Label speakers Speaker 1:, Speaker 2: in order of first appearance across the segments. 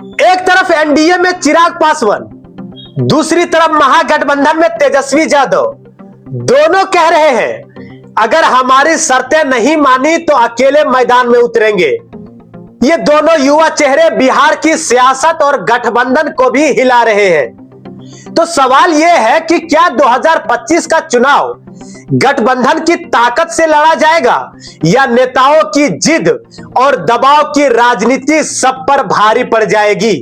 Speaker 1: एक तरफ एनडीए में चिराग पासवान, दूसरी तरफ महागठबंधन में तेजस्वी यादव। दोनों कह रहे हैं अगर हमारी शर्तें नहीं मानी तो अकेले मैदान में उतरेंगे। ये दोनों युवा चेहरे बिहार की सियासत और गठबंधन को भी हिला रहे हैं। तो सवाल यह है कि क्या 2025 का चुनाव गठबंधन की ताकत से लड़ा जाएगा या नेताओं की जिद और दबाव की राजनीति सब पर भारी पड़ जाएगी।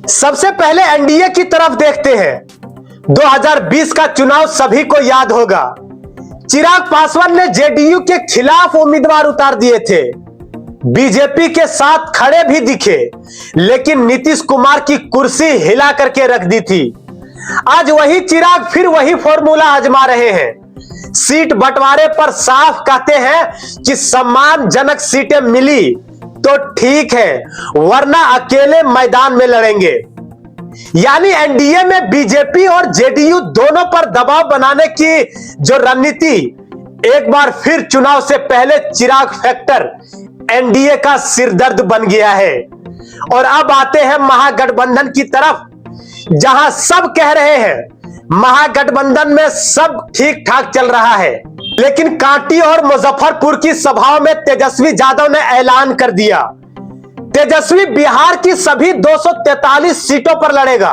Speaker 1: सबसे पहले एनडीए की तरफ देखते हैं। 2020 का चुनाव सभी को याद होगा। चिराग पासवान ने जेडीयू के खिलाफ उम्मीदवार उतार दिए थे, बीजेपी के साथ खड़े भी दिखे, लेकिन नीतीश कुमार की कुर्सी हिला करके रख दी थी। आज वही चिराग फिर वही फॉर्मूला आजमा रहे हैं। सीट बंटवारे पर साफ कहते हैं कि सम्मानजनक सीटें मिली तो ठीक है, वरना अकेले मैदान में लड़ेंगे। यानी एनडीए में बीजेपी और जेडीयू दोनों पर दबाव बनाने की जो रणनीति एक बार फिर चुनाव से पहले चिराग फैक्टर एनडीए का सिरदर्द बन गया है। और अब आते हैं महागठबंधन की तरफ, जहां सब कह रहे हैं महागठबंधन में सब ठीक ठाक चल रहा है, लेकिन कांटी और मुजफ्फरपुर की सभाओं में तेजस्वी यादव ने ऐलान कर दिया तेजस्वी बिहार की सभी 243 सीटों पर लड़ेगा।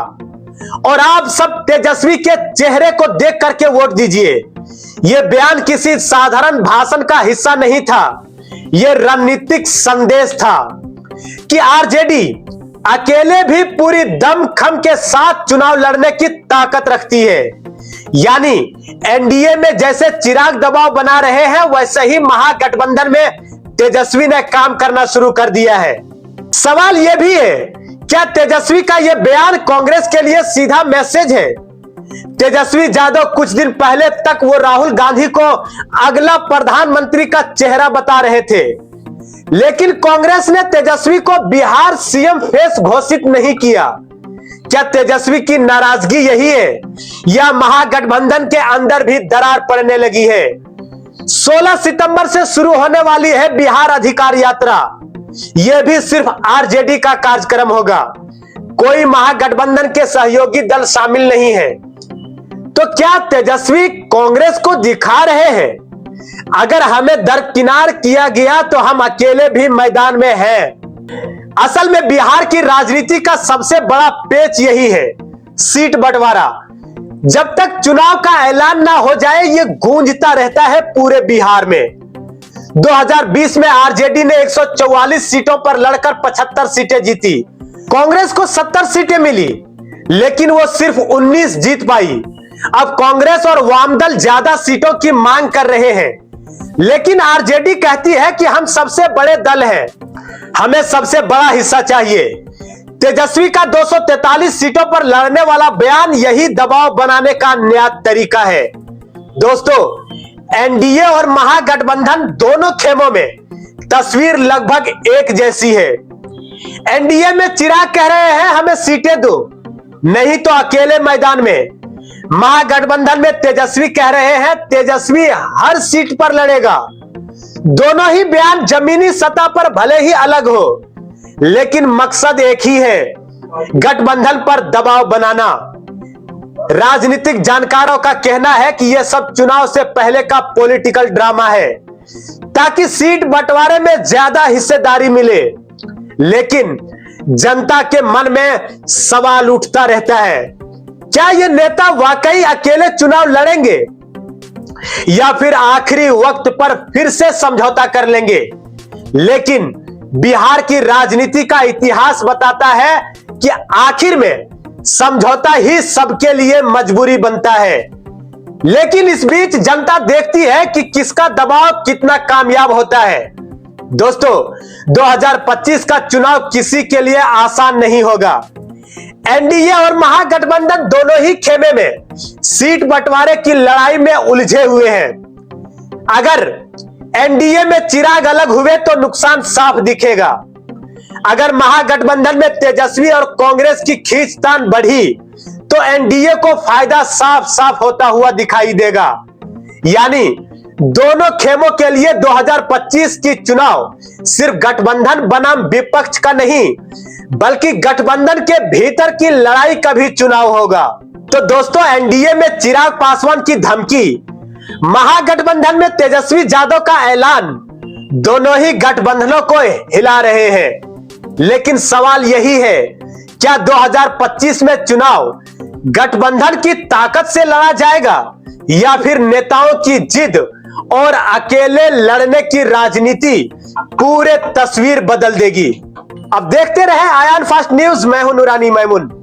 Speaker 1: और आप सब तेजस्वी के चेहरे को देख करके वोट दीजिए। यह बयान किसी साधारण भाषण का हिस्सा नहीं था, यह रणनीतिक संदेश था कि आरजेडी अकेले भी पूरी दमखम के साथ चुनाव लड़ने की ताकत रखती है। यानी एनडीए में जैसे चिराग दबाव बना रहे हैं, वैसे ही महागठबंधन में तेजस्वी ने काम करना शुरू कर दिया है। सवाल यह भी है, क्या तेजस्वी का यह बयान कांग्रेस के लिए सीधा मैसेज है? तेजस्वी यादव कुछ दिन पहले तक वो राहुल गांधी को अगला प्रधानमंत्री का चेहरा बता रहे थे, लेकिन कांग्रेस ने तेजस्वी को बिहार सीएम फेस घोषित नहीं किया। क्या तेजस्वी की नाराजगी यही है या महागठबंधन के अंदर भी दरार पड़ने लगी है? 16 सितंबर से शुरू होने वाली है बिहार अधिकार यात्रा। यह भी सिर्फ आरजेडी का कार्यक्रम होगा, कोई महागठबंधन के सहयोगी दल शामिल नहीं है। तो क्या तेजस्वी कांग्रेस को दिखा रहे हैं अगर हमें दरकिनार किया गया तो हम अकेले भी मैदान में हैं? असल में बिहार की राजनीति का सबसे बड़ा पेच यही है, सीट बंटवारा। जब तक चुनाव का ऐलान ना हो जाए, यह गूंजता रहता है पूरे बिहार में। 2020 में आरजेडी ने 144 सीटों पर लड़कर 75 सीटें जीती। कांग्रेस को 70 सीटें मिली, लेकिन वो सिर्फ 19 जीत पाई। अब कांग्रेस और वामदल ज्यादा सीटों की मांग कर रहे हैं, लेकिन आरजेडी कहती है कि हम सबसे बड़े दल हैं, हमें सबसे बड़ा हिस्सा चाहिए। तेजस्वी का 243 सीटों पर लड़ने वाला बयान यही दबाव बनाने का नया तरीका है। दोस्तों, एनडीए और महागठबंधन दोनों खेमों में तस्वीर लगभग एक जैसी है। एनडीए में चिराग कह रहे हैं हमें सीटें दो, नहीं तो अकेले मैदान में। महागठबंधन में तेजस्वी कह रहे हैं तेजस्वी हर सीट पर लड़ेगा। दोनों ही बयान जमीनी सतह पर भले ही अलग हो, लेकिन मकसद एक ही है, गठबंधन पर दबाव बनाना। राजनीतिक जानकारों का कहना है कि यह सब चुनाव से पहले का पॉलिटिकल ड्रामा है, ताकि सीट बंटवारे में ज्यादा हिस्सेदारी मिले। लेकिन जनता के मन में सवाल उठता रहता है, क्या ये नेता वाकई अकेले चुनाव लड़ेंगे या फिर आखिरी वक्त पर फिर से समझौता कर लेंगे? लेकिन बिहार की राजनीति का इतिहास बताता है कि आखिर में समझौता ही सबके लिए मजबूरी बनता है। लेकिन इस बीच जनता देखती है कि किसका दबाव कितना कामयाब होता है। दोस्तों, 2025 का चुनाव किसी के लिए आसान नहीं होगा। एनडीए और महागठबंधन दोनों ही खेमे में सीट बंटवारे की लड़ाई में उलझे हुए हैं। अगर एनडीए में चिराग अलग हुए तो नुकसान साफ दिखेगा। अगर महागठबंधन में तेजस्वी और कांग्रेस की खींचतान बढ़ी तो एनडीए को फायदा साफ साफ होता हुआ दिखाई देगा। यानी दोनों खेमों के लिए 2025 की चुनाव सिर्फ गठबंधन बनाम विपक्ष का नहीं, बल्कि गठबंधन के भीतर की लड़ाई का भी चुनाव होगा। तो दोस्तों, एनडीए में चिराग पासवान की धमकी, महागठबंधन में तेजस्वी यादव का ऐलान, दोनों ही गठबंधनों को हिला रहे हैं। लेकिन सवाल यही है, क्या 2025 में चुनाव गठबंधन की ताकत से लड़ा जाएगा या फिर नेताओं की जिद और अकेले लड़ने की राजनीति पूरे तस्वीर बदल देगी? अब देखते रहे आयान फास्ट न्यूज। मैं हूं नूरानी मैमून।